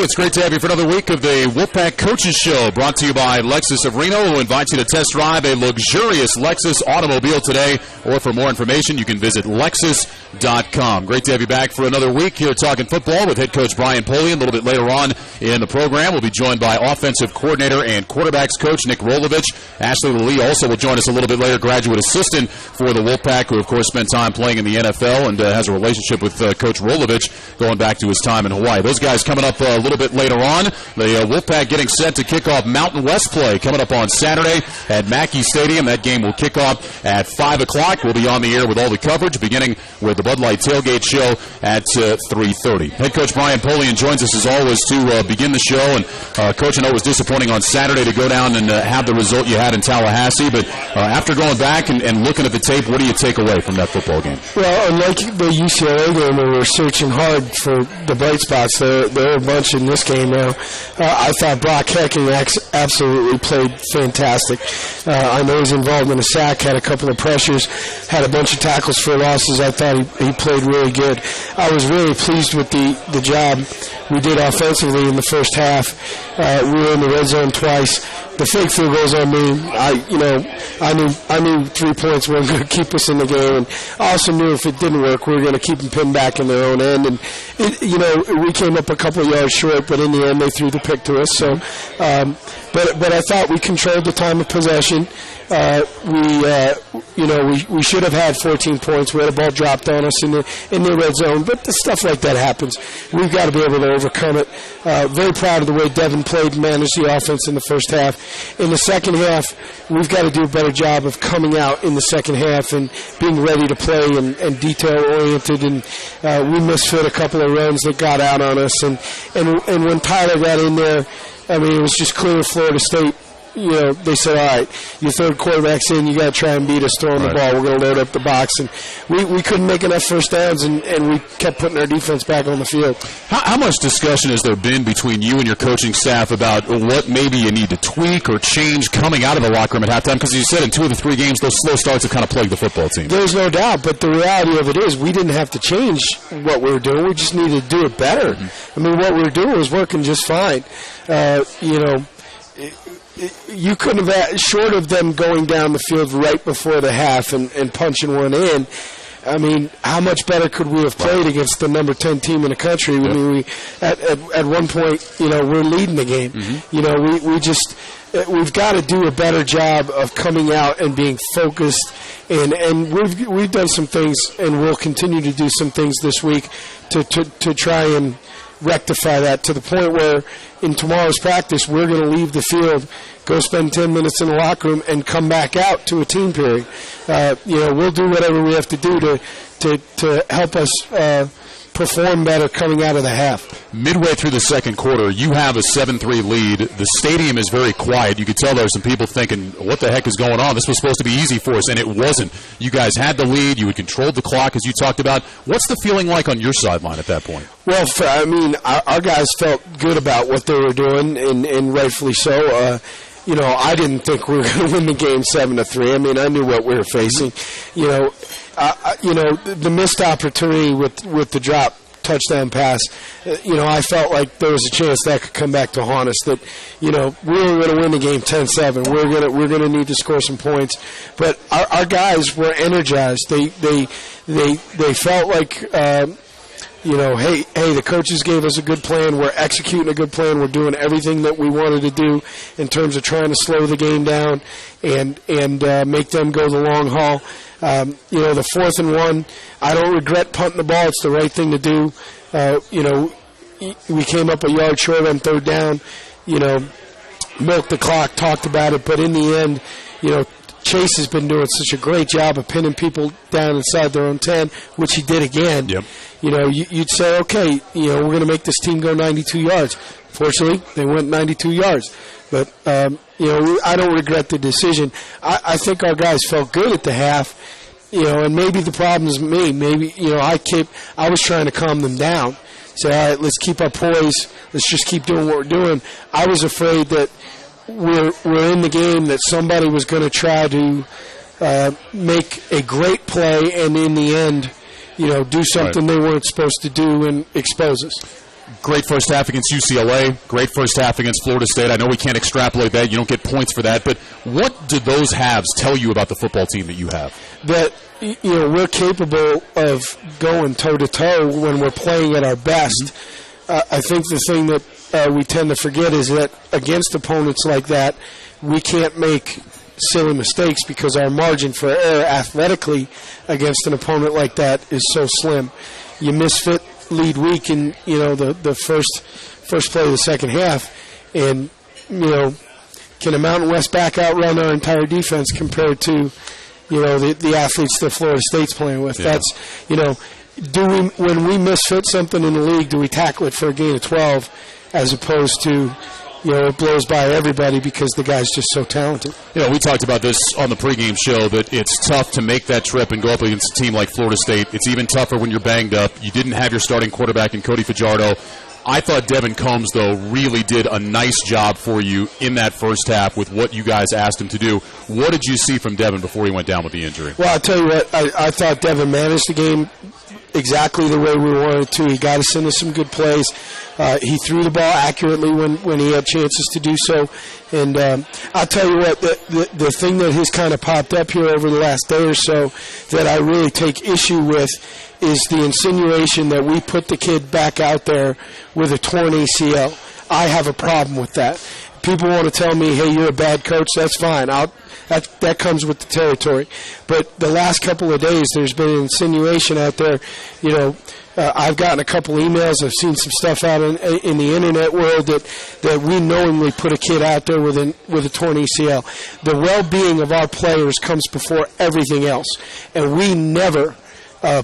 It's great to have you for another week of the Wolfpack Coaches Show, brought to you by Lexus of Reno, who invites you to test drive a luxurious Lexus automobile today. Or for more information, you can visit Lexus.com. Great to have you back for another week here talking football with head coach Brian Polian. A little bit later on in the program, we'll be joined by offensive coordinator and quarterbacks coach Nick Rolovich. Ashley Lelie also will join us a little bit later, graduate assistant for the Wolfpack, who, of course, spent time playing in the NFL and has a relationship with Coach Rolovich going back to his time in Hawaii. Those guys coming up a little bit later on. The Wolfpack getting set to kick off Mountain West play coming up on Saturday at Mackey Stadium. That game will kick off at 5 o'clock. We'll be on the air with all the coverage, beginning with the Bud Light Tailgate Show at 3:30. Head coach Brian Polian joins us as always to begin the show. And Coach, I know it was disappointing on Saturday to go down and have the result you had in Tallahassee, but after going back and looking at the tape, what do you take away from that football game? Well, unlike the UCLA game where we're searching hard for the bright spots, there are a bunch in this game now. I thought Brock Hecking absolutely played fantastic. I know he's involved in a sack, had a couple of pressures, had a bunch of tackles for losses. I thought he played really good. I was really pleased with the job we did offensively in the first half. We were in the red zone twice. The fake field goals on me. I knew 3 points weren't going to keep us in the game, and I also knew if it didn't work, we were going to keep them pinned back in their own end. And we came up a couple of yards short, but in the end, they threw the pick to us. So, but I thought we controlled the time of possession. We should have had 14 points. We had a ball dropped on us in the red zone, but stuff like that happens. We've got to be able to overcome it. Very proud of the way Devin played and managed the offense in the first half. In the second half, we've got to do a better job of coming out in the second half and being ready to play and detail-oriented. And we misfit a couple of runs that got out on us. And when Tyler got in there, I mean, it was just clear Florida State. They said, all right, your third quarterback's in, you got to try and beat us throwing the ball. We're going to load up the box. And we couldn't make enough first downs, and we kept putting our defense back on the field. How much discussion has there been between you and your coaching staff about what maybe you need to tweak or change coming out of the locker room at halftime? Because you said in 2 of the 3 games, those slow starts have kind of plagued the football team. There's no doubt, but the reality of it is we didn't have to change what we were doing. We just needed to do it better. Mm-hmm. I mean, what we were doing was working just fine. You couldn't have, short of them going down the field right before the half and punching one in, I mean, how much better could we have played against the number 10 team in the country? Yep. I mean, at one point, we're leading the game. Mm-hmm. We've got to do a better job of coming out and being focused. And we've done some things, and we'll continue to do some things this week to try and rectify that to the point where in tomorrow's practice we're going to leave the field, go spend 10 minutes in the locker room, and come back out to a team period. We'll do whatever we have to do to help us perform better coming out of the half. Midway through the second quarter, you have a 7-3 lead. The stadium is very quiet. You could tell there were some people thinking, what the heck is going on? This was supposed to be easy for us, and it wasn't. You guys had the lead. You had controlled the clock, as you talked about. What's the feeling like on your sideline at that point? Well, our guys felt good about what they were doing, and rightfully so. I didn't think we were going to win the game 7-3. I mean, I knew what we were facing. The missed opportunity with the drop touchdown pass, I felt like there was a chance that could come back to haunt us. That, we were going to win the game 10-7. We're going to need to score some points. But our guys were energized. They felt like, hey, the coaches gave us a good plan. We're executing a good plan. We're doing everything that we wanted to do in terms of trying to slow the game down and make them go the long haul. The 4th and 1, I don't regret punting the ball. It's the right thing to do. We came up a yard short on 3rd down, milked the clock, talked about it, but in the end, Chase has been doing such a great job of pinning people down inside their own 10, which he did again. Yep. You'd say, okay, we're going to make this team go 92 yards. Fortunately, they went 92 yards. But, I don't regret the decision. I think our guys felt good at the half, and maybe the problem is me. Maybe, I was trying to calm them down. Say, all right, let's keep our poise. Let's just keep doing what we're doing. I was afraid that we're in the game, that somebody was going to try to make a great play and in the end, do something they weren't supposed to do and expose us. Great first half against UCLA, great first half against Florida State. I know we can't extrapolate that. You don't get points for that. But what do those halves tell you about the football team that you have? That, we're capable of going toe-to-toe when we're playing at our best. I think the thing that we tend to forget is that against opponents like that, we can't make silly mistakes because our margin for error athletically against an opponent like that is so slim. You misfit lead week in the first play of the second half, and can a Mountain West back outrun our entire defense compared to the athletes that Florida State's playing with? Yeah. That's when we misfit something in the league, do we tackle it for a gain of 12 as opposed to it blows by everybody because the guy's just so talented? We talked about this on the pregame show, that it's tough to make that trip and go up against a team like Florida State. It's even tougher when you're banged up. You didn't have your starting quarterback in Cody Fajardo. I thought Devin Combs, though, really did a nice job for you in that first half with what you guys asked him to do. What did you see from Devin before he went down with the injury? Well, I'll tell you what, I thought Devin managed the game exactly the way we wanted to. He got us into some good plays. He threw the ball accurately when he had chances to do so. And I'll tell you what, the thing that has kind of popped up here over the last day or so that I really take issue with is the insinuation that we put the kid back out there with a torn ACL. I have a problem with that. People want to tell me, hey, you're a bad coach. That's fine. That comes with the territory. But the last couple of days, there's been an insinuation out there. I've gotten a couple emails. I've seen some stuff out in the internet world that we knowingly put a kid out there with a torn ACL. The well-being of our players comes before everything else, and we never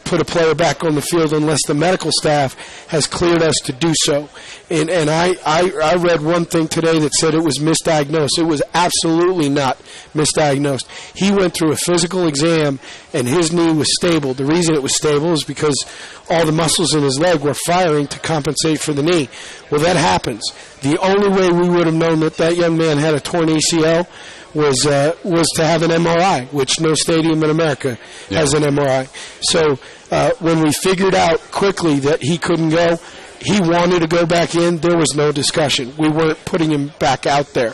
put a player back on the field unless the medical staff has cleared us to do so. And I read one thing today that said it was misdiagnosed. It was absolutely not misdiagnosed. He went through a physical exam, and his knee was stable. The reason it was stable is because all the muscles in his leg were firing to compensate for the knee. Well, that happens. The only way we would have known that young man had a torn ACL was to have an MRI, which no stadium in America has an MRI. So when we figured out quickly that he couldn't go, he wanted to go back in, there was no discussion. We weren't putting him back out there.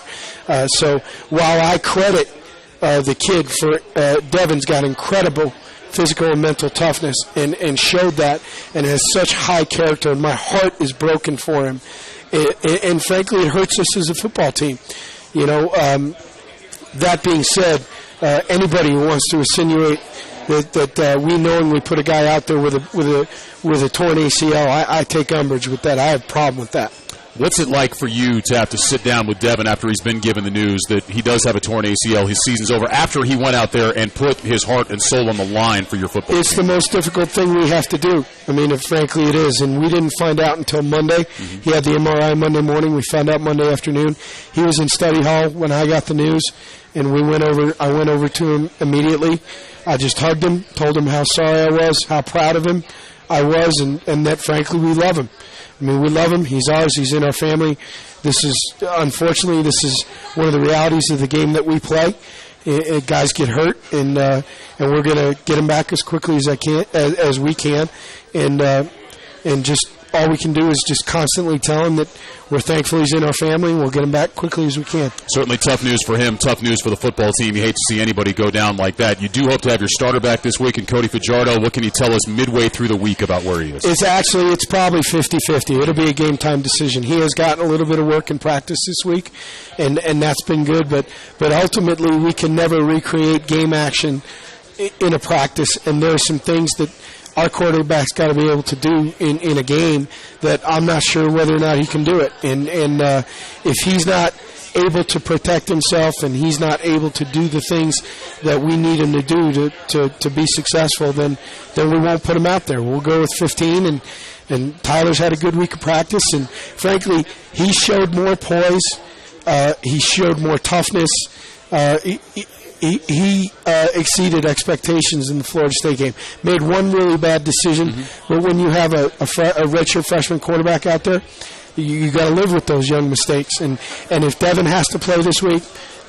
So while I credit the kid for Devin's got incredible physical and mental toughness and showed that and has such high character, and my heart is broken for him. And frankly, it hurts us as a football team. That being said, anybody who wants to insinuate that we knowingly put a guy out there with a torn ACL, I take umbrage with that. I have a problem with that. What's it like for you to have to sit down with Devin after he's been given the news that he does have a torn ACL, his season's over, after he went out there and put his heart and soul on the line for your football It's team? The most difficult thing we have to do. I mean, frankly, it is. And we didn't find out until Monday. Mm-hmm. He had the MRI Monday morning. We found out Monday afternoon. He was in study hall when I got the news, and I went over to him immediately. I just hugged him, told him how sorry I was, how proud of him I was, and that, frankly, we love him. I mean, we love him. He's ours. He's in our family. Unfortunately, this is one of the realities of the game that we play. Guys get hurt, and we're going to get him back as quickly as we can, and just all we can do is just constantly tell him that we're thankful he's in our family, and we'll get him back quickly as we can. Certainly tough news for him, tough news for the football team. You hate to see anybody go down like that. You do hope to have your starter back this week in Cody Fajardo. What can you tell us midway through the week about where he is? It's probably 50-50. It'll be a game-time decision. He has gotten a little bit of work in practice this week, and that's been good, but ultimately we can never recreate game action in a practice, and there are some things that our quarterback's got to be able to do in a game that I'm not sure whether or not he can do it. And if he's not able to protect himself and he's not able to do the things that we need him to do to be successful, then we won't put him out there. We'll go with 15, and Tyler's had a good week of practice. And frankly, he showed more poise. He showed more toughness. He exceeded expectations in the Florida State game. Made one really bad decision, but when you have a redshirt freshman quarterback out there, you got to live with those young mistakes. And if Devin has to play this week,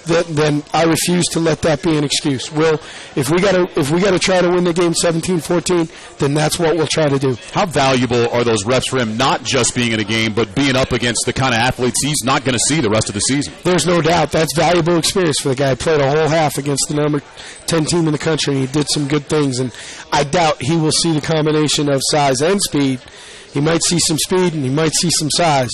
then I refuse to let that be an excuse. If we gotta try to win the game 17-14, then that's what we'll try to do. How valuable are those reps for him, not just being in a game, but being up against the kind of athletes he's not going to see the rest of the season? There's no doubt. That's valuable experience for the guy. He played a whole half against the number 10 team in the country, and he did some good things, and I doubt he will see the combination of size and speed. He might see some speed and he might see some size,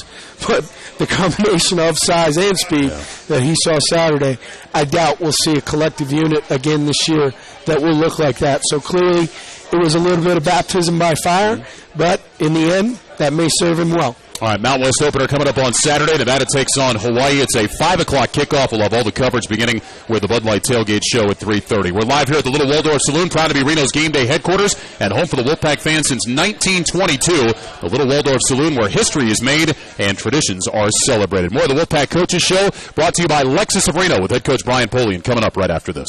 but the combination of size and speed that he saw Saturday, I doubt we'll see a collective unit again this year that will look like that. So clearly it was a little bit of baptism by fire, but in the end, that may serve him well. All right, Mountain West opener coming up on Saturday. Nevada takes on Hawaii. It's a 5 o'clock kickoff. We'll have all the coverage beginning with the Bud Light Tailgate Show at 3:30. We're live here at the Little Waldorf Saloon, proud to be Reno's game day headquarters and home for the Wolfpack fans since 1922. The Little Waldorf Saloon, where history is made and traditions are celebrated. More of the Wolfpack Coaches Show brought to you by Lexus of Reno with head coach Brian Polian coming up right after this.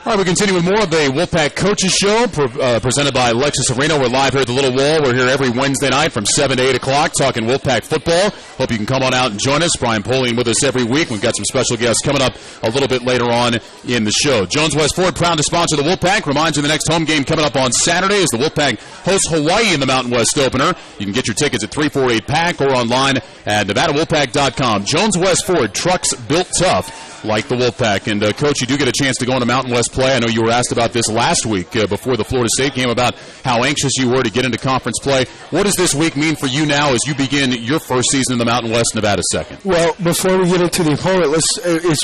All right, we continue with more of the Wolfpack Coaches Show presented by Lexus of Reno. We're live here at the Little Wall. We're here every Wednesday night from 7 to 8 o'clock talking Wolfpack football. Hope you can come on out and join us. Brian Polian with us every week. We've got some special guests coming up a little bit later on in the show. Jones West Ford, proud to sponsor the Wolfpack. Reminds you the next home game coming up on Saturday as the Wolfpack hosts Hawaii in the Mountain West opener. You can get your tickets at 348-PACK or online at NevadaWolfpack.com. Jones West Ford, trucks built tough like the Wolfpack. And, Coach, you do get a chance to go into Mountain West play. I know you were asked about this last week before the Florida State game about how anxious you were to get into conference play. What does this week mean for you now as you begin your first season in the Mountain West, Nevada second? Well, before we get into the opponent,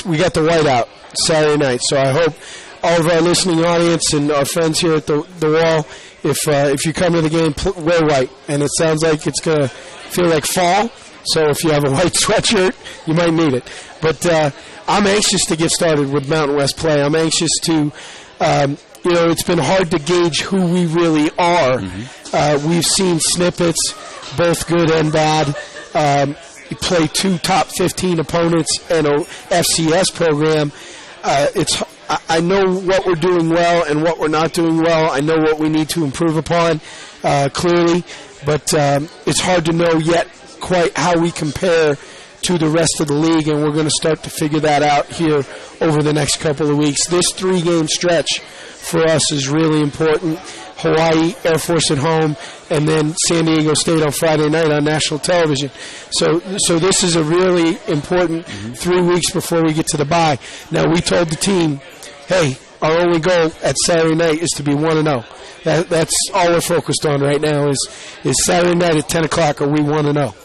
we got the whiteout Saturday night. So I hope all of our listening audience and our friends here at the Wall, if you come to the game, wear white. And it sounds like it's going to feel like fall. So if you have a white sweatshirt, you might need it. But I'm anxious to get started with Mountain West play. I'm anxious to, it's been hard to gauge who we really are. Mm-hmm. We've seen snippets, both good and bad. We play 2 top 15 opponents and a FCS program. I know what we're doing well and what we're not doing well. I know what we need to improve upon, clearly. But it's hard to know yet quite how we compare to the rest of the league, and we're going to start to figure that out here over the next couple of weeks. This 3-game stretch for us is really important. Hawaii, Air Force at home, and then San Diego State on Friday night on national television. So this is a really important 3 weeks before we get to the bye. Now, we told the team, hey, our only goal at Saturday night is to be 1-0. That's all we're focused on right now is Saturday night at 10 o'clock, are we 1-0?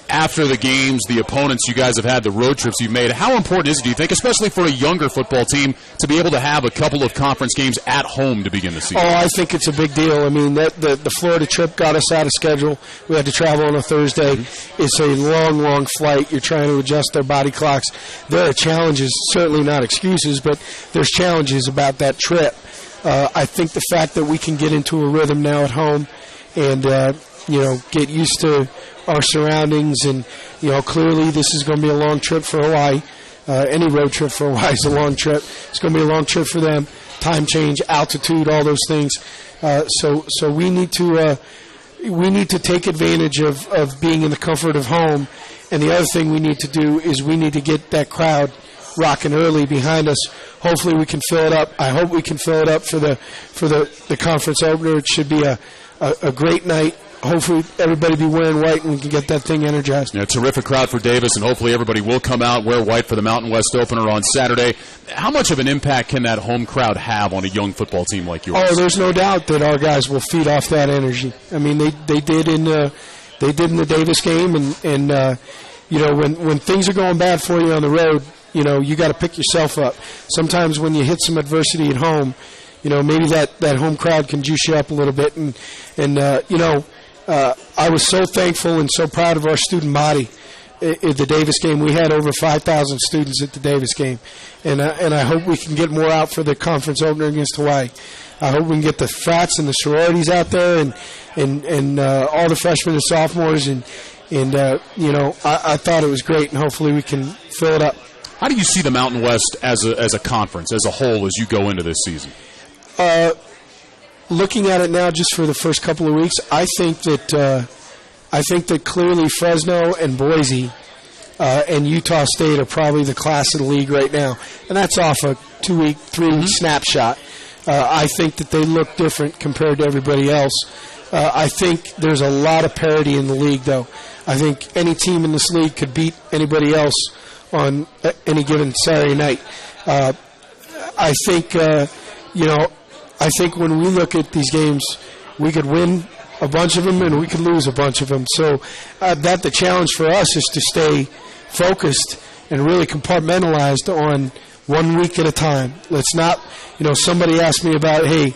After the games, the opponents you guys have had, the road trips you've made, how important is it, do you think, especially for a younger football team, to be able to have a couple of conference games at home to begin the season? Oh, I think it's a big deal. I mean, the Florida trip got us out of schedule. We had to travel on a Thursday. Mm-hmm. It's a long, long flight. You're trying to adjust their body clocks. There are challenges, certainly not excuses, but there's challenges about that trip. I think the fact that we can get into a rhythm now at home and, get used to our surroundings, and clearly this is going to be a long trip for Hawaii. Any road trip for Hawaii is a long trip. It's going to be a long trip for them. Time change, altitude, all those things. So we need to take advantage of being in the comfort of home. And the other thing we need to do is we need to get that crowd rocking early behind us. Hopefully we can fill it up. I hope we can fill it up for the conference opener. It should be a great night. Hopefully everybody be wearing white and we can get that thing energized. Yeah, terrific crowd for Davis, and hopefully everybody will come out, wear white for the Mountain West opener on Saturday. How much of an impact can that home crowd have on a young football team like yours? Oh, there's no doubt that our guys will feed off that energy. I mean, they did in the Davis game, and when things are going bad for you on the road, you got to pick yourself up. Sometimes when you hit some adversity at home, maybe that home crowd can juice you up a little bit, and I was so thankful and so proud of our student body at the Davis game. We had over 5,000 students at the Davis game, and I hope we can get more out for the conference opener against Hawaii. I hope we can get the frats and the sororities out there, and all the freshmen and sophomores, and I thought it was great, and hopefully we can fill it up. How do you see the Mountain West as a conference, as a whole, as you go into this season? Looking at it now, just for the first couple of weeks, I think that clearly Fresno and Boise and Utah State are probably the class of the league right now, and that's off a 2-week, 3-week snapshot. I think that they look different compared to everybody else. I think there's a lot of parity in the league, though. I think any team in this league could beat anybody else on any given Saturday night. I think when we look at these games, we could win a bunch of them and we could lose a bunch of them. So the challenge for us is to stay focused and really compartmentalized on 1 week at a time. Let's not, somebody asked me about, hey,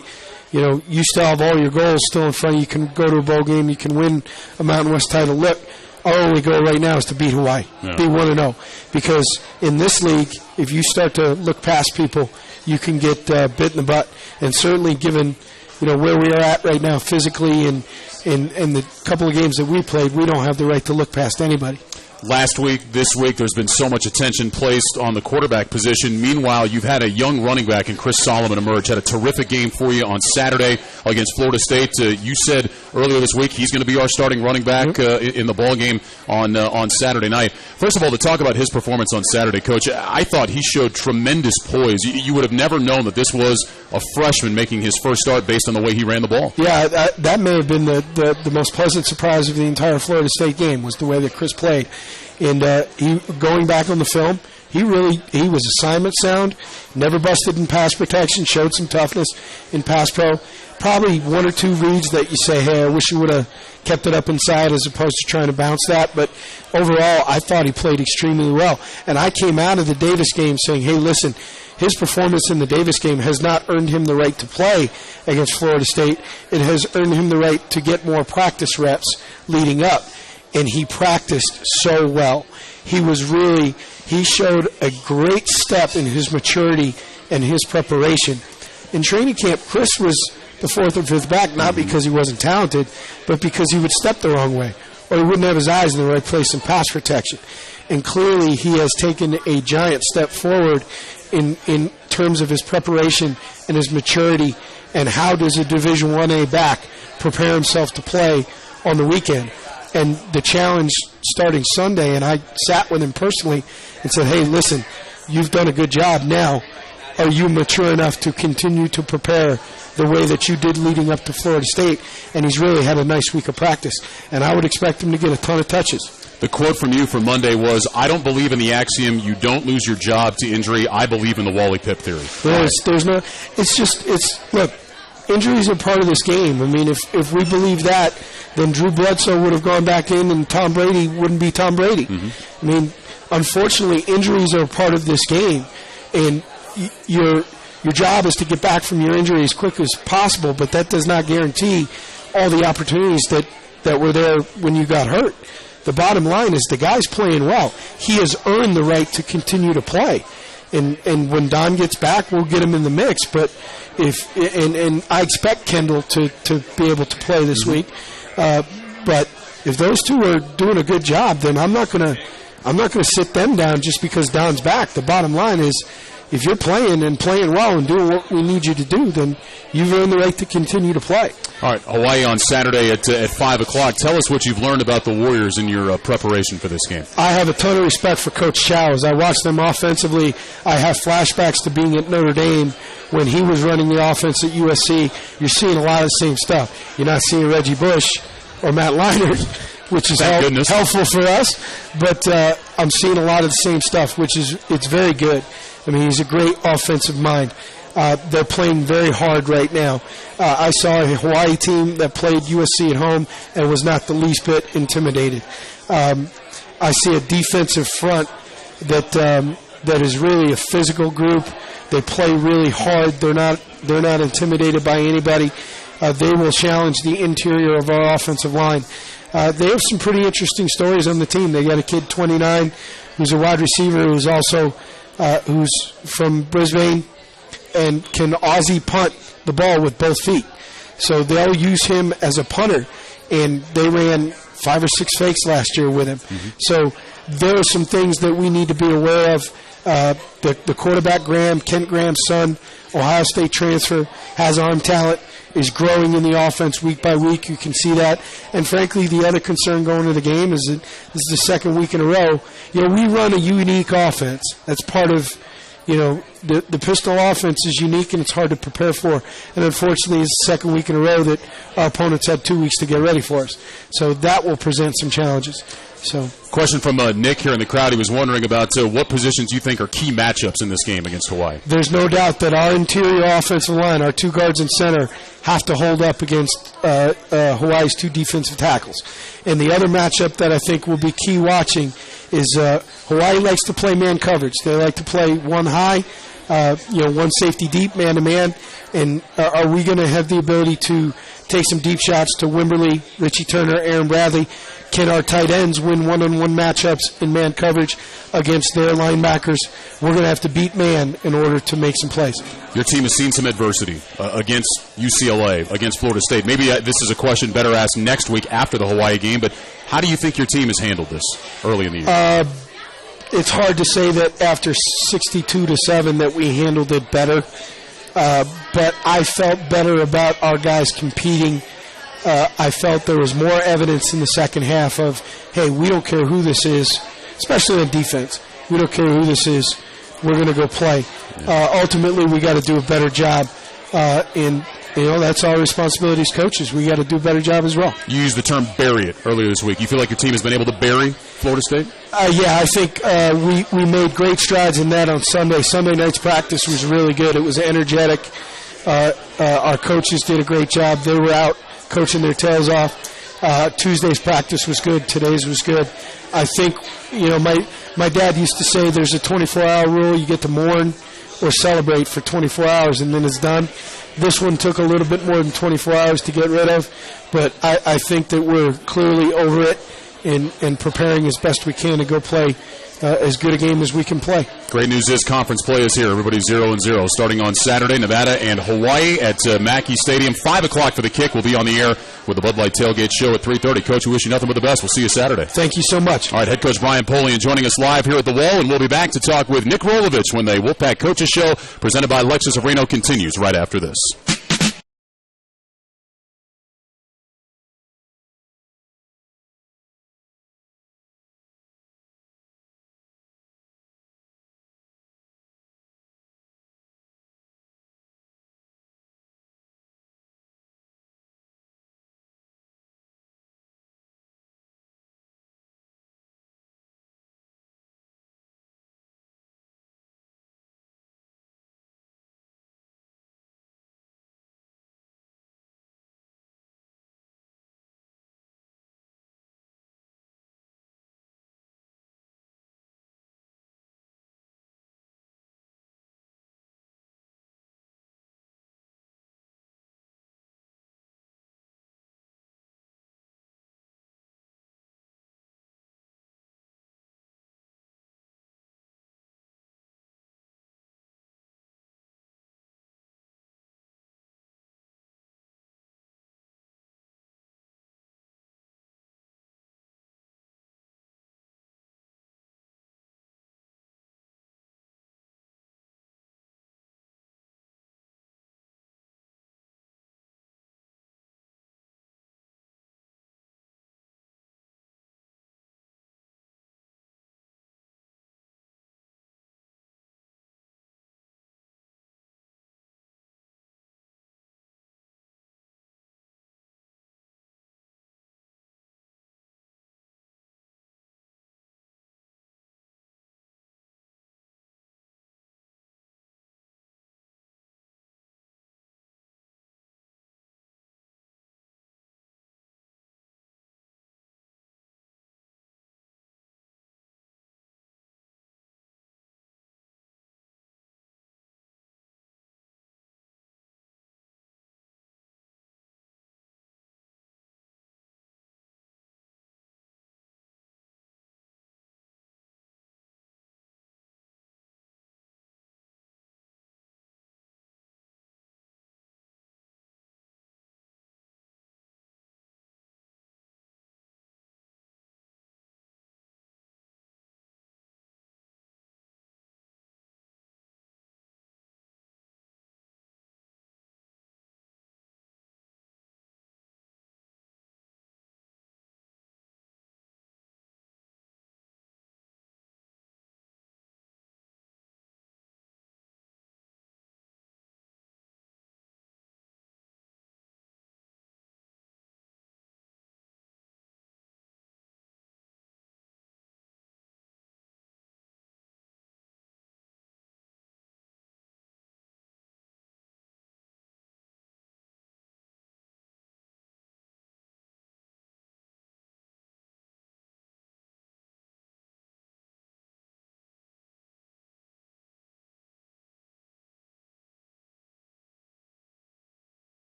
you still have all your goals still in front of you. You can go to a bowl game. You can win a Mountain West title. Look, our only goal right now is to beat Hawaii, be 1-0. Because in this league, if you start to look past people, you can get bit in the butt. And certainly given, where we are at right now physically and the couple of games that we played, we don't have the right to look past anybody. last week, this week, there's been so much attention placed on the quarterback position. Meanwhile, you've had a young running back in Chris Solomon emerge. Had a terrific game for you on Saturday against Florida State. You said earlier this week he's going to be our starting running back in the ball game on Saturday night. First of all, to talk about his performance on Saturday, Coach, I thought he showed tremendous poise. You would have never known that this was a freshman making his first start based on the way he ran the ball. Yeah, that may have been the most pleasant surprise of the entire Florida State game was the way that Chris played. And he going back on the film, he was assignment sound, never busted in pass protection, showed some toughness in pass pro. Probably one or two reads that you say, hey, I wish you would have kept it up inside as opposed to trying to bounce that. But overall, I thought he played extremely well. And I came out of the Davis game saying, hey, listen, his performance in the Davis game has not earned him the right to play against Florida State. It has earned him the right to get more practice reps leading up. And he practiced so well. He showed a great step in his maturity and his preparation. In training camp, Chris was the fourth or fifth back, not because he wasn't talented, but because he would step the wrong way, or he wouldn't have his eyes in the right place in pass protection. And clearly he has taken a giant step forward in terms of his preparation and his maturity, and how does a Division I-A back prepare himself to play on the weekend. And the challenge starting Sunday, and I sat with him personally and said, hey, listen, you've done a good job now. Are you mature enough to continue to prepare the way that you did leading up to Florida State? And he's really had a nice week of practice. And I would expect him to get a ton of touches. The quote from you from Monday was, I don't believe in the axiom, you don't lose your job to injury. I believe in the Wally Pipp theory. Look, injuries are part of this game. I mean, if we believe that, then Drew Bledsoe would have gone back in and Tom Brady wouldn't be Tom Brady. Mm-hmm. I mean, unfortunately, injuries are part of this game. And your job is to get back from your injury as quick as possible, but that does not guarantee all the opportunities that were there when you got hurt. The bottom line is the guy's playing well. He has earned the right to continue to play. And when Don gets back, we'll get him in the mix. But and I expect Kendall to be able to play this week. But if those two are doing a good job, then I'm not gonna sit them down just because Don's back. The bottom line is, if you're playing and playing well and doing what we need you to do, then you've earned the right to continue to play. All right, Hawaii on Saturday at 5 o'clock. Tell us what you've learned about the Warriors in your preparation for this game. I have a ton of respect for Coach Chow. As I watch them offensively, I have flashbacks to being at Notre Dame when he was running the offense at USC. You're seeing a lot of the same stuff. You're not seeing Reggie Bush or Matt Leinart, which is helpful for us. But I'm seeing a lot of the same stuff, it's very good. I mean, he's a great offensive mind. They're playing very hard right now. I saw a Hawaii team that played USC at home and was not the least bit intimidated. I see a defensive front that is really a physical group. They play really hard. They're not intimidated by anybody. They will challenge the interior of our offensive line. They have some pretty interesting stories on the team. They got a kid, 29, who's a wide receiver who's also who's from Brisbane and can Aussie punt the ball with both feet. So they'll use him as a punter, and they ran 5 or 6 fakes last year with him. Mm-hmm. So there are some things that we need to be aware of. The quarterback, Kent Graham's son, Ohio State transfer, has arm talent, is growing in the offense week by week. You can see that. And frankly, the other concern going into the game is that this is the second week in a row. We run a unique offense. That's part of, the pistol offense is unique and it's hard to prepare for. And unfortunately, it's the second week in a row that our opponents had 2 weeks to get ready for us. So that will present some challenges. Question from Nick here in the crowd. He was wondering about what positions you think are key matchups in this game against Hawaii. There's no doubt that our interior offensive line, our 2 guards and center, have to hold up against Hawaii's 2 defensive tackles. And the other matchup that I think will be key watching is Hawaii likes to play man coverage. They like to play one high, one safety deep, man-to-man. And are we going to have the ability to take some deep shots to Wimberly, Richie Turner, Aaron Bradley? Can our tight ends win one-on-one matchups in man coverage against their linebackers? We're going to have to beat man in order to make some plays. Your team has seen some adversity against UCLA, against Florida State. Maybe this is a question better asked next week after the Hawaii game, but How do you think your team has handled this early in the year? It's hard to say that after 62-7 that we handled it better, but I felt better about our guys competing. I felt there was more evidence in the second half of, hey, we don't care who this is, especially on defense. We don't care who this is. We're going to go play. Ultimately, we got to do a better job, and that's our responsibility as coaches. We got to do a better job as well. You used the term bury it earlier this week. You feel like your team has been able to bury Florida State? Yeah, I think we made great strides in that on Sunday. Sunday night's practice was really good. It was energetic. Our coaches did a great job. They were out coaching their tails off. Tuesday's practice was good. Today's was good. I think, my dad used to say there's a 24-hour rule. You get to mourn or celebrate for 24 hours, and then it's done. This one took a little bit more than 24 hours to get rid of, but I think that we're clearly over it and preparing as best we can to go play as good a game as we can play. Great news is conference play is here. Everybody's 0-0. Starting on Saturday, Nevada and Hawaii at Mackey Stadium. 5 o'clock for the kick. We'll be on the air with the Bud Light Tailgate Show at 3:30. Coach, we wish you nothing but the best. We'll see you Saturday. Thank you so much. All right, head coach Brian Polian joining us live here at the Wall, and we'll be back to talk with Nick Rolovich when the Wolfpack Coaches Show presented by Lexus of Reno continues right after this.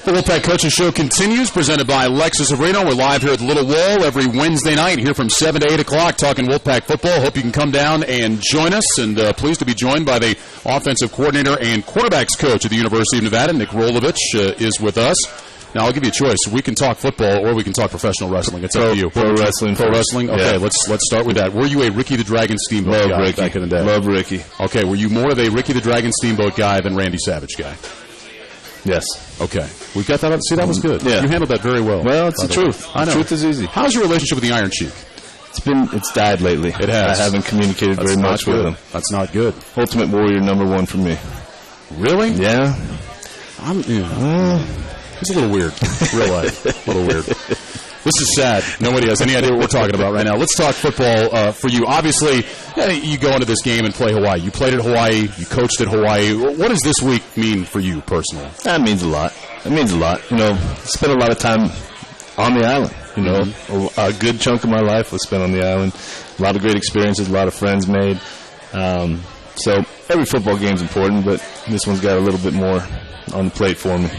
The Wolfpack Coaches Show continues, presented by Lexus of Reno. We're live here at Little Wall every Wednesday night, here from 7 to 8 o'clock, talking Wolfpack football. Hope you can come down and join us, and pleased to be joined by the offensive coordinator and quarterbacks coach at the University of Nevada, Nick Rolovich, is with us. Now, I'll give you a choice. We can talk football or we can talk professional wrestling. It's up to you. Pro wrestling. Pro wrestling? Okay, yeah. let's start with that. Were you a Ricky the Dragon Steamboat guy back in the day? Love Ricky. Okay, were you more of a Ricky the Dragon Steamboat guy than Randy Savage guy? Yes. Okay. We've got that. See, that was good. Yeah. You handled that very well. Well, it's the truth. I know. The truth is easy. How's your relationship with the Iron Sheik? It's died lately. It has. I haven't communicated very much with him. That's not good. Ultimate Warrior #1 for me. Really? Yeah. It's a little weird. Real life. A little weird. This is sad. Nobody has any idea what we're talking about right now. Let's talk football for you. Obviously, you go into this game and play Hawaii. You played at Hawaii. You coached at Hawaii. What does this week mean for you personally? That means a lot. It means a lot. Spent a lot of time on the island. A good chunk of my life was spent on the island. A lot of great experiences, a lot of friends made. So every football game's important, but this one's got a little bit more on the plate for me.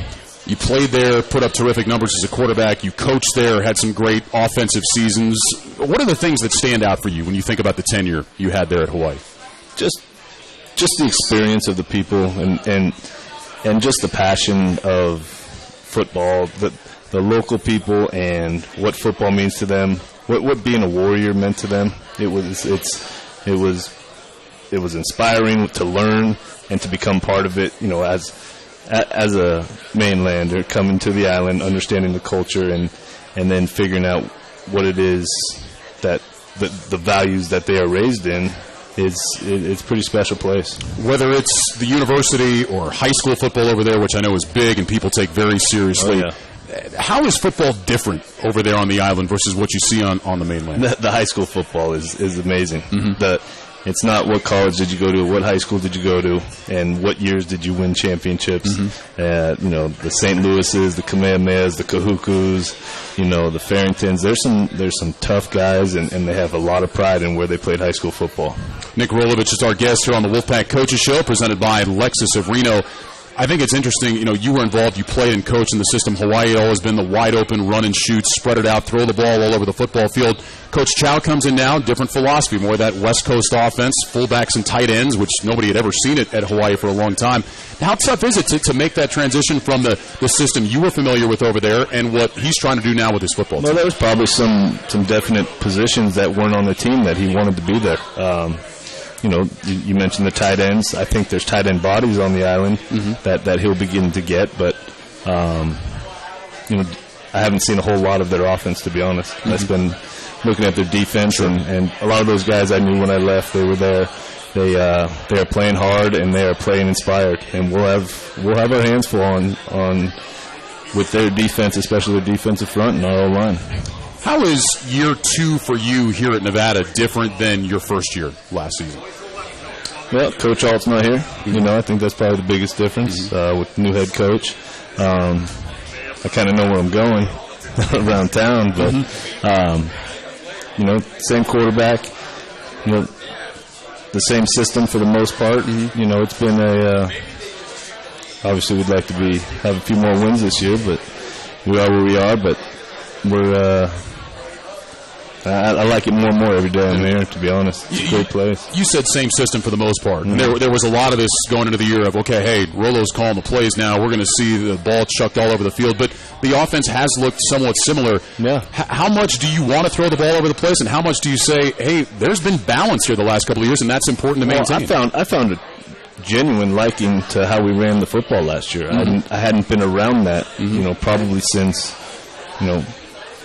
You played there, put up terrific numbers as a quarterback. You coached there, had some great offensive seasons. What are the things that stand out for you when you think about the tenure you had there at Hawaii? Just the experience of the people and just the passion of football, the local people and what football means to them, what being a Warrior meant to them. It was inspiring to learn and to become part of it, as a mainlander coming to the island, understanding the culture and then figuring out what it is that the values that they are raised in. It's a pretty special place. Whether it's the university or high school football over there, which I know is big and people take very seriously. Oh, yeah. How is football different over there on the island versus what you see on the mainland? The high school football is amazing. Mm-hmm. It's not what college did you go to, what high school did you go to, and what years did you win championships. Mm-hmm. The St. Louis's, the Kamehamehas, the Kahukus, the Farringtons. There's some tough guys, and they have a lot of pride in where they played high school football. Nick Rolovich is our guest here on the Wolfpack Coaches Show, presented by Lexus of Reno. I think it's interesting, you were involved, you played and coached in the system. Hawaii had always been the wide open, run and shoot, spread it out, throw the ball all over the football field. Coach Chow comes in now, different philosophy, more of that West Coast offense, fullbacks and tight ends, which nobody had ever seen it at Hawaii for a long time. How tough is it to make that transition from the system you were familiar with over there and what he's trying to do now with his football team? Well, there was probably some definite positions that weren't on the team that he wanted to be there. You mentioned the tight ends. I think there's tight end bodies on the island that he'll begin to get, but I haven't seen a whole lot of their offense, to be honest. Mm-hmm. I've been looking at their defense, and a lot of those guys I knew when I left, they were there. They are playing hard and they are playing inspired, and we'll have our hands full on with their defense, especially their defensive front and our O-line. How is year 2 for you here at Nevada different than your first year last season? Well, Coach Alt's not here. I think that's probably the biggest difference with the new head coach. I kind of know where I'm going around town, but same quarterback. The same system for the most part. It's been obviously we'd like to have a few more wins this year, but we are where we are. But we're I like it more and more every day I'm here, to be honest. It's a great place. You said same system for the most part. Mm-hmm. There was a lot of this going into the year of, okay, hey, Rolo's calling the plays now. We're going to see the ball chucked all over the field. But the offense has looked somewhat similar. Yeah. How much do you want to throw the ball over the place, and how much do you say, hey, there's been balance here the last couple of years, and that's important to maintain? I found a genuine liking to how we ran the football last year. Mm-hmm. I hadn't been around that, probably since,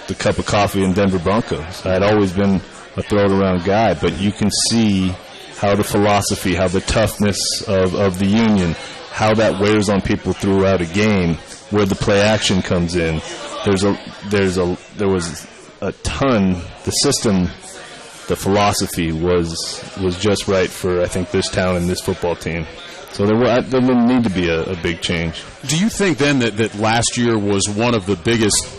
the cup of coffee in Denver Broncos. I had always been a throw-it-around guy, but you can see how the philosophy, how the toughness of the union, how that wears on people throughout a game, where the play action comes in. There was a ton. The system, the philosophy was just right for, I think, this town and this football team. So there would need to be a big change. Do you think then that last year was one of the biggest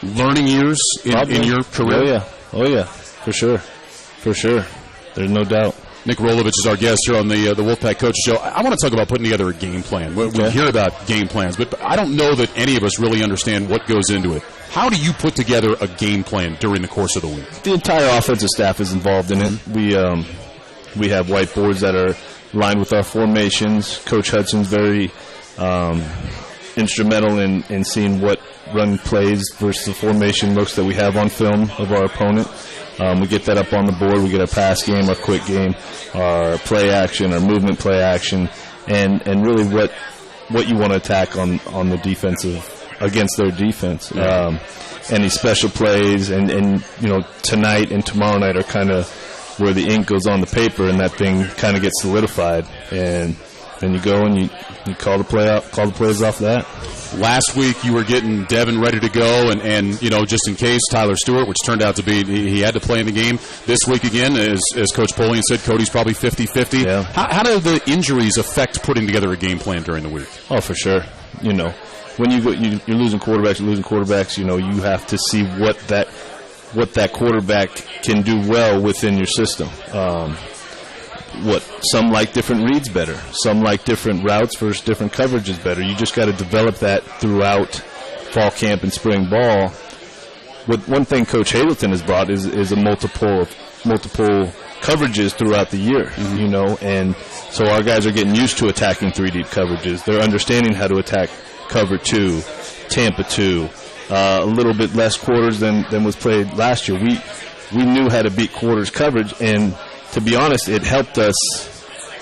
learning years in your career? Oh yeah, for sure. There's no doubt. Nick Rolovich is our guest here on the Wolfpack Coach Show. I want to talk about putting together a game plan. We hear about game plans, but I don't know that any of us really understand what goes into it. How do you put together a game plan during the course of the week? The entire offensive staff is involved in it. We have whiteboards that are lined with our formations. Coach Hudson's very instrumental in seeing what run plays versus the formation looks that we have on film of our opponent. We get that up on the board. We get our pass game, our quick game, our play action, our movement play action, and really what you want to attack on the defensive against their defense. Any special plays, and tonight and tomorrow night are kind of where the ink goes on the paper, and that thing kind of gets solidified. And then you go and you call the plays off that. Last week you were getting Devin ready to go, and just in case, Tyler Stewart, which turned out to be he had to play in the game. This week again, as Coach Polian said, Cody's probably 50-50. Yeah. How do the injuries affect putting together a game plan during the week? Oh, for sure. When you're losing quarterbacks, you have to see what that quarterback can do well within your system. Some like different reads better. Some like different routes versus different coverages better. You just got to develop that throughout fall camp and spring ball. One thing Coach Hazleton has brought is a multiple coverages throughout the year, and so our guys are getting used to attacking 3-deep coverages. They're understanding how to attack cover 2, Tampa 2, a little bit less quarters than was played last year. We knew how to beat quarters coverage, and to be honest, it helped us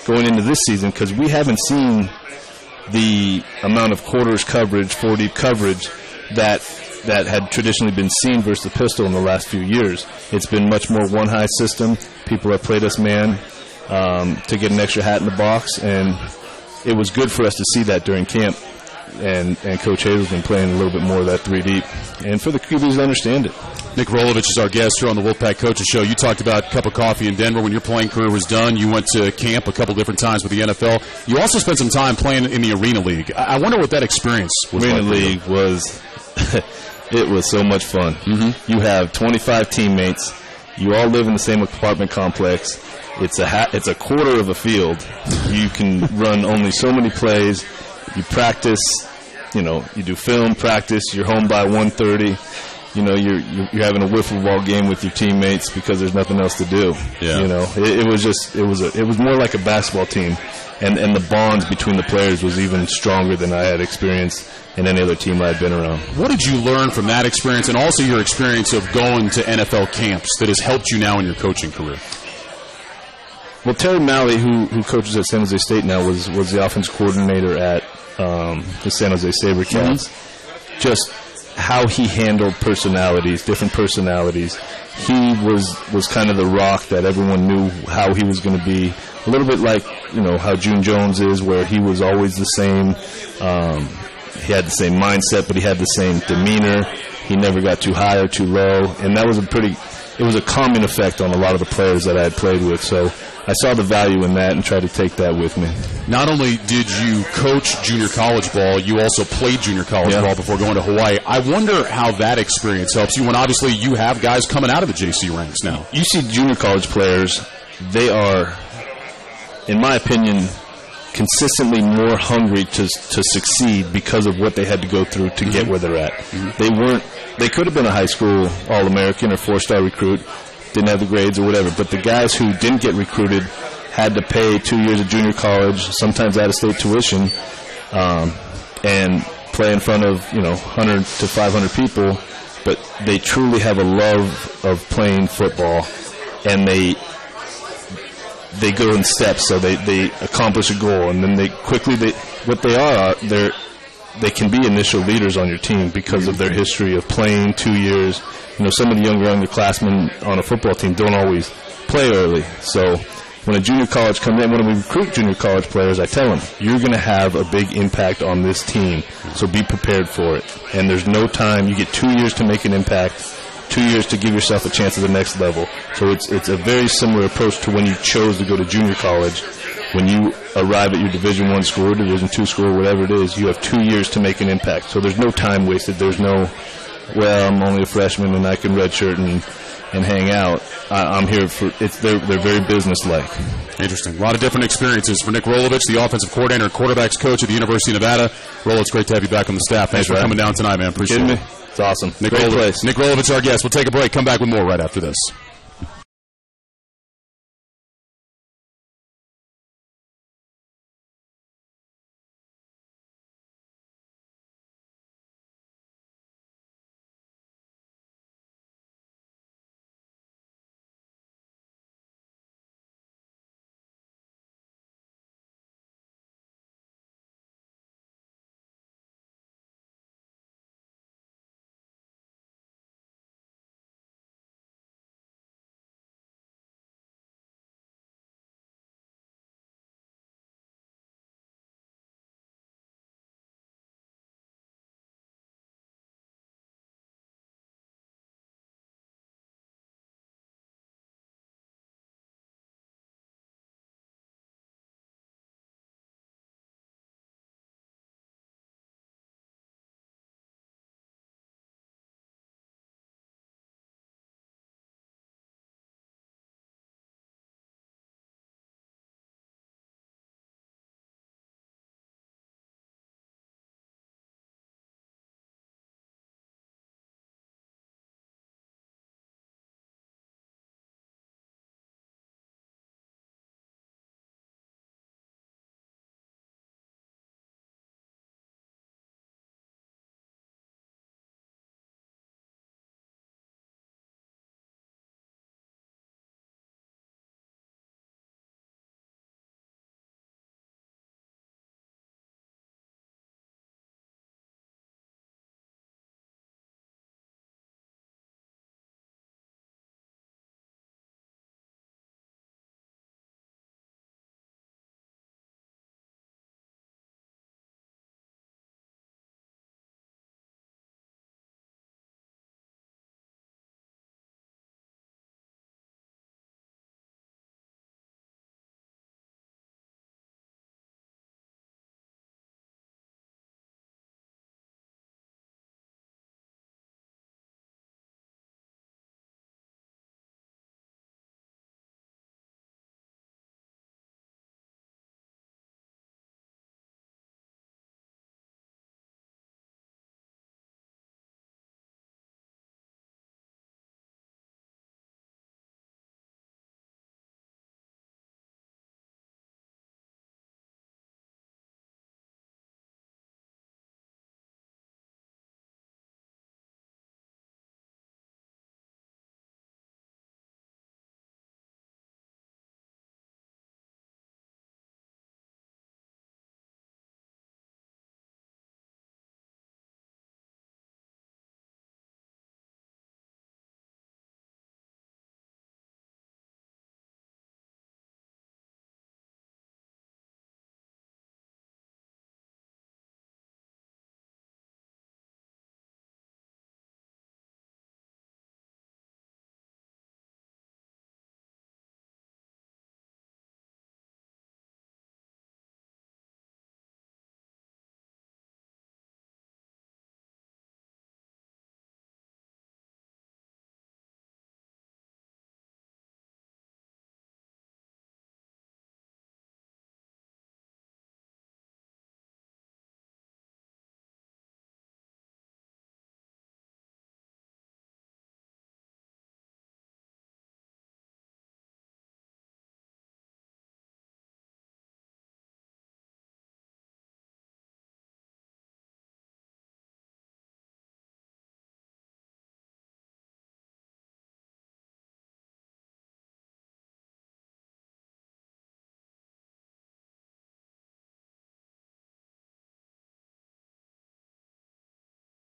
going into this season because we haven't seen the amount of quarters coverage, 4-deep coverage that had traditionally been seen versus the pistol in the last few years. It's been much more one-high system. People have played us man to get an extra hat in the box, and it was good for us to see that during camp. And Coach Hazel's been playing a little bit more of that 3-deep, and for the QBs to understand it. Nick Rolovich is our guest here on the Wolfpack Coaches Show. You talked about a cup of coffee in Denver when your playing career was done. You went to camp a couple different times with the NFL. You also spent some time playing in the Arena League. I wonder what that experience was like. Arena League was it was so much fun. Mm-hmm. You have 25 teammates. You all live in the same apartment complex. It's a quarter of a field. You can run only so many plays. You practice, you do film practice. You're home by 1:30. You're having a wiffle ball game with your teammates because there's nothing else to do. Yeah. It was more like a basketball team, and the bonds between the players was even stronger than I had experienced in any other team I had been around. What did you learn from that experience, and also your experience of going to NFL camps that has helped you now in your coaching career? Well, Terry Malley, who coaches at San Jose State now, was the offense coordinator at the San Jose SaberCats. Mm-hmm. Just how he handled different personalities. He was kind of the rock that everyone knew how he was going to be. A little bit like, how June Jones is, where he was always the same. He had the same mindset, but he had the same demeanor. He never got too high or too low. And that was it was a calming effect on a lot of the players that I had played with. So I saw the value in that and tried to take that with me. Not only did you coach junior college ball, you also played junior college ball before going to Hawaii. I wonder how that experience helps you when obviously you have guys coming out of the JC ranks now. You see junior college players, they are, in my opinion, consistently more hungry to succeed because of what they had to go through to get where they're at. Mm-hmm. They could have been a high school All-American or 4-star recruit, didn't have the grades or whatever, but the guys who didn't get recruited had to pay 2 years of junior college, sometimes out-of-state tuition, and play in front of 100 to 500 people, but they truly have a love of playing football, and they go in steps, so they accomplish a goal, and then they can be initial leaders on your team because of their history of playing 2 years. Some of the younger underclassmen on a football team don't always play early. So when a junior college comes in, when we recruit junior college players, I tell them, you're going to have a big impact on this team, so be prepared for it. And there's no time. You get 2 years to make an impact, 2 years to give yourself a chance at the next level. So it's a very similar approach to when you chose to go to junior college. When you arrive at your Division I school or Division II school or whatever it is, you have 2 years to make an impact. So there's no time wasted. There's no, I'm only a freshman and I can redshirt and and hang out. I'm here for they're very business-like. Interesting. A lot of different experiences for Nick Rolovich, the offensive coordinator and quarterbacks coach at the University of Nevada. Rolo, it's great to have you back on the staff. Thanks for coming down tonight, man. Appreciate it. It's awesome. Nick Rolovich, our guest. We'll take a break. Come back with more right after this.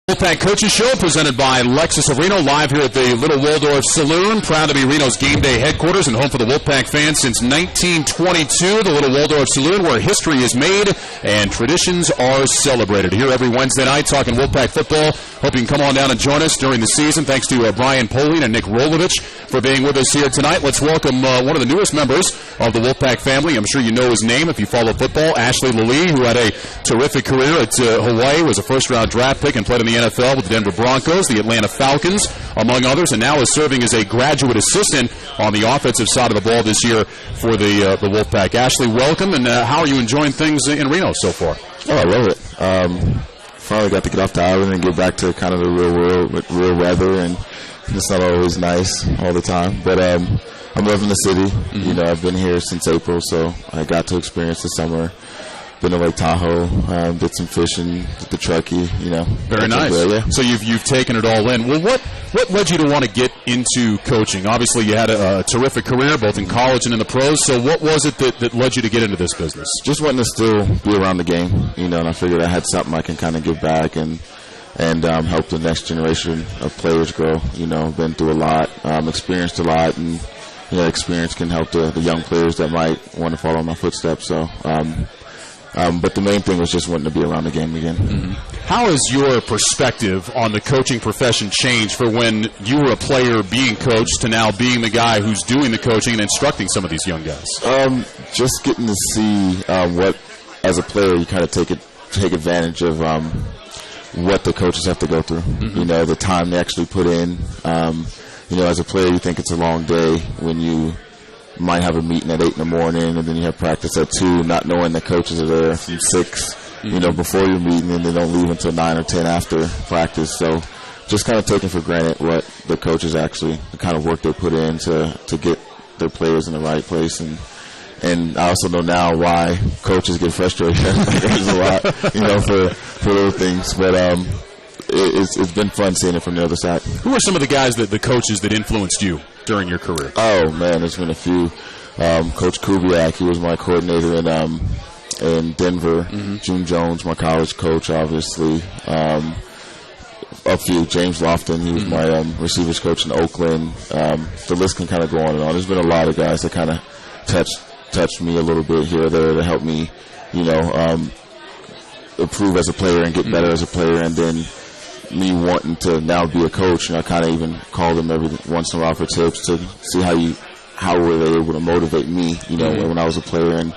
Wolfpack Coaches Show presented by Lexus of Reno, live here at the Little Waldorf Saloon. Proud to be Reno's game day headquarters and home for the Wolfpack fans since 1922. The Little Waldorf Saloon, where history is made and traditions are celebrated. Here every Wednesday night talking Wolfpack football. Hope you can come on down and join us during the season. Thanks to Brian Polian and Nick Rolovich for being with us here tonight. Let's welcome one of the newest members of the Wolfpack family. I'm sure you know his name if you follow football, Ashley Lelie, who had a terrific career at Hawaii, was a first-round draft pick and played in the NFL with the Denver Broncos, the Atlanta Falcons, among others, and now is serving as a graduate assistant on the offensive side of the ball this year for the Wolfpack. Ashley, welcome, and how are you enjoying things in Reno so far? Oh, I love it. Finally got to get off the island and get back to kind of the real world with real weather, and it's not always nice all the time. But I'm loving the city. Mm-hmm. You know, I've been here since April, so I got to experience the summer. Been to Lake Tahoe, did some fishing, did the Truckee, you know. Very nice. Yeah. So you've taken it all in. Well, what led you to want to get into coaching? Obviously, you had a terrific career, both in college and in the pros. So what was it that led you to get into this business? Just wanting to still be around the game, you know, and I figured I had something I can kind of give back and help the next generation of players grow. You know, been through a lot, experienced a lot, and, you know, experience can help the young players that might want to follow in my footsteps. So, but the main thing was just wanting to be around the game again. Mm-hmm. How has your perspective on the coaching profession changed for when you were a player being coached to now being the guy who's doing the coaching and instructing some of these young guys? Just getting to see what, as a player, you kind of take advantage of what the coaches have to go through. Mm-hmm. You know, the time they actually put in. You know, as a player, you think it's a long day when you might have a meeting at 8 in the morning, and then you have practice at 2, not knowing the coaches are there from 6, you know, before your meeting, and they don't leave until 9 or 10 after practice. So just kind of taking for granted what the coaches actually, the kind of work they put in to get their players in the right place. And I also know now why coaches get frustrated. There's a lot, you know, for those things. But it's been fun seeing it from the other side. Who are some of the guys the coaches that influenced you during your career? Oh, man, there's been a few. Coach Kubiak, he was my coordinator in Denver. Mm-hmm. June Jones, my college coach, obviously. A few. James Lofton, he was my receivers coach in Oakland. The list can kind of go on and on. There's been a lot of guys that kind of touched me a little bit here or there to help me, you know, improve as a player and get better as a player. And then me wanting to now be a coach, and I kind of even call them every once in a while for tips to see how were they able to motivate me, you know, when I was a player, and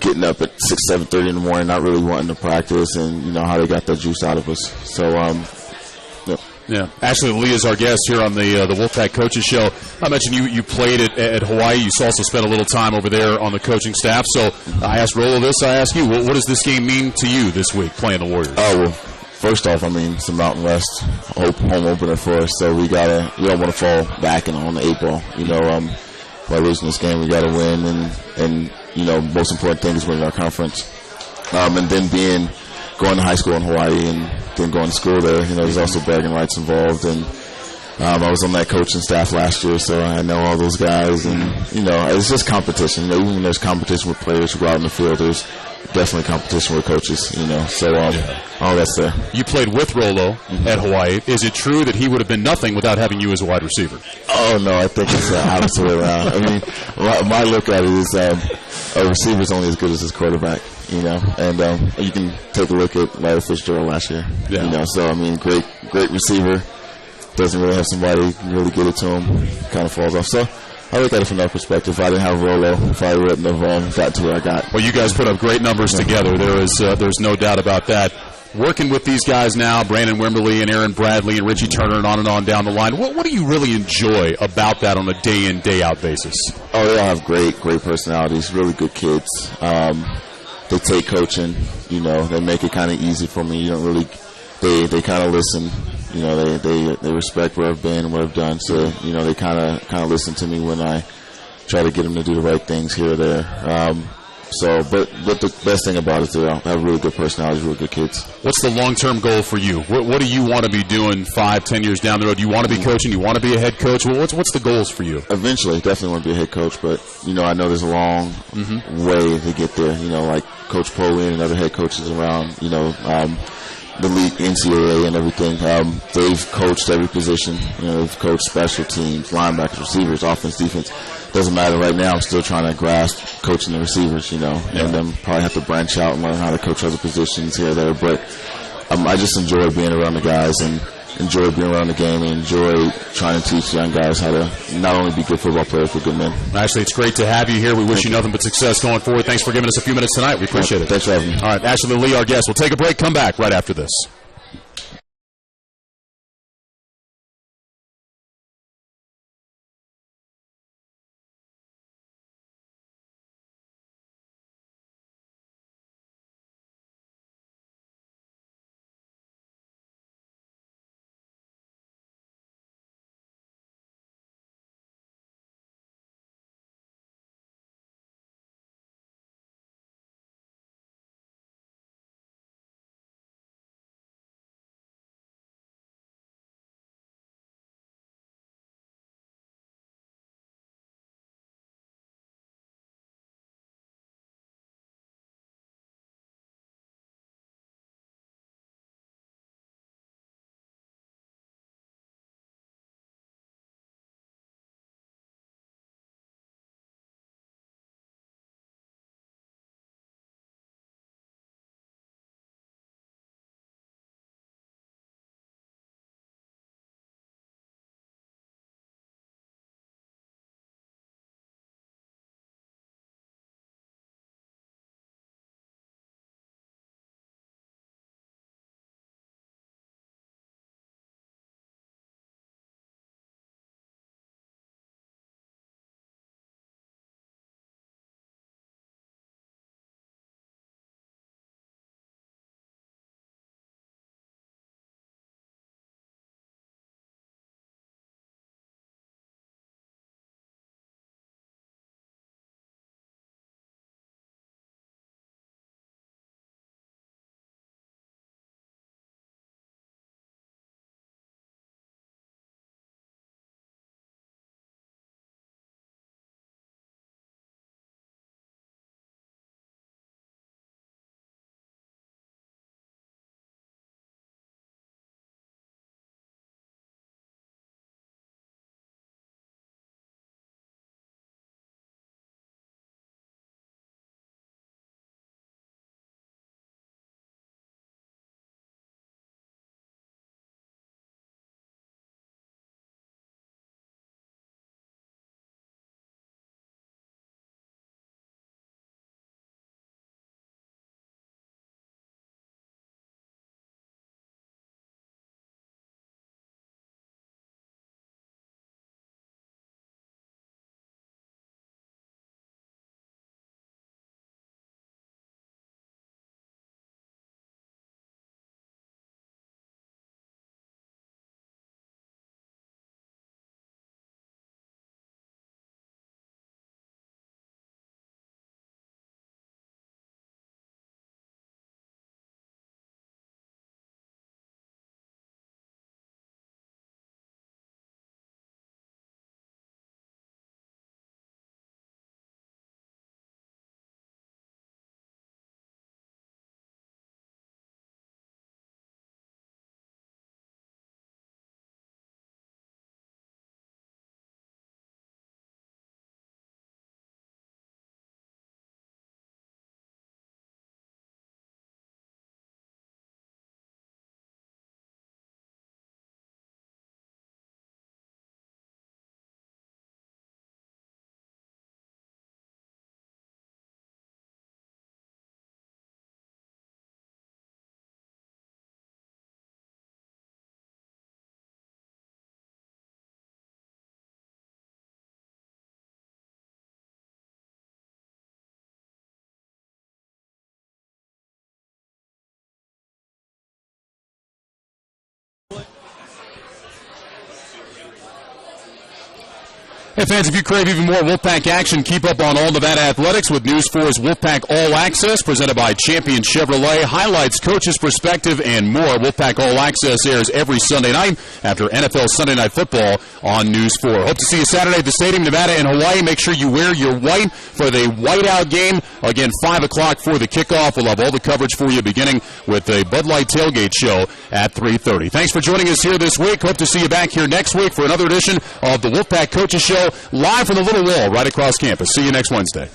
getting up at 7:30 in the morning, not really wanting to practice, and, you know, how they got that juice out of us. So, yeah. Ashley Lelie is our guest here on the Wolfpack Coaches Show. I mentioned you played at Hawaii. You also spent a little time over there on the coaching staff. So I asked Rolo this. I ask you, what does this game mean to you this week playing the Warriors? Oh, well, first off, I mean, it's a Mountain West home opener for us. So we don't want to fall back on the 8 ball. You know, by losing this game, we got to win. And, you know, most important thing is winning our conference. And then going to high school in Hawaii and then going to school there, you know, there's also bragging rights involved. And I was on that coaching staff last year, so I know all those guys. And, you know, it's just competition. You know, even when there's competition with players who go out in the field, there's definitely competition with coaches, you know. So all that's there. You played with Rolo at Hawaii. Is it true that he would have been nothing without having you as a wide receiver? Oh, no, I think it's the opposite way around. I mean, my look at it is a receiver's only as good as his quarterback. You know, and you can take a look at Larry Fitzgerald last year. Yeah. You know, so I mean, great receiver, doesn't really have somebody really get it to him, kind of falls off. So I look at it from that perspective. If I didn't have Rolo, if I wouldn't have got to where I got. Well, you guys put up great numbers together. There's no doubt about that. Working with these guys now, Brandon Wimberly and Aaron Bradley and Richie Turner and on down the line, what do you really enjoy about that on a day-in, day-out basis? Oh, they all have great personalities, really good kids. They take coaching, you know, they make it kind of easy for me. You don't really, they kind of listen, you know, they respect where I've been and what I've done. So, you know, they kind of listen to me when I try to get them to do the right things here or there. But the best thing about it is they have really good personalities, really good kids. What's the long-term goal for you? What do you want to be doing 5-10 years down the road? Do you want to be coaching? Do you want to be a head coach? What's the goals for you? Eventually, definitely want to be a head coach, but, you know, I know there's a long way to get there. You know, like Coach Polian and other head coaches around, you know, the league, NCAA and everything. They've coached every position. You know, they've coached special teams, linebackers, receivers, offense, defense. Doesn't matter right now. I'm still trying to grasp coaching the receivers, you know, and then probably have to branch out and learn how to coach other positions here or there. But I just enjoy being around the guys and enjoy being around the game and enjoy trying to teach young guys how to not only be good football players, but good men. Ashley, it's great to have you here. We wish you nothing but success going forward. Thanks for giving us a few minutes tonight. We appreciate it. Thanks for having me. All right, Ashley Lelie, our guest. We'll take a break, come back right after this. Hey fans, if you crave even more Wolfpack action, keep up on all Nevada athletics with News 4's Wolfpack All Access, presented by Champion Chevrolet, highlights, coaches' perspective, and more. Wolfpack All Access airs every Sunday night after NFL Sunday Night Football on News 4. Hope to see you Saturday at the Stadium, Nevada and Hawaii. Make sure you wear your white for the whiteout game. Again, 5 o'clock for the kickoff. We'll have all the coverage for you, beginning with the Bud Light Tailgate Show at 3:30. Thanks for joining us here this week. Hope to see you back here next week for another edition of the Wolfpack Coaches Show, live from the Little Wall right across campus. See you next Wednesday.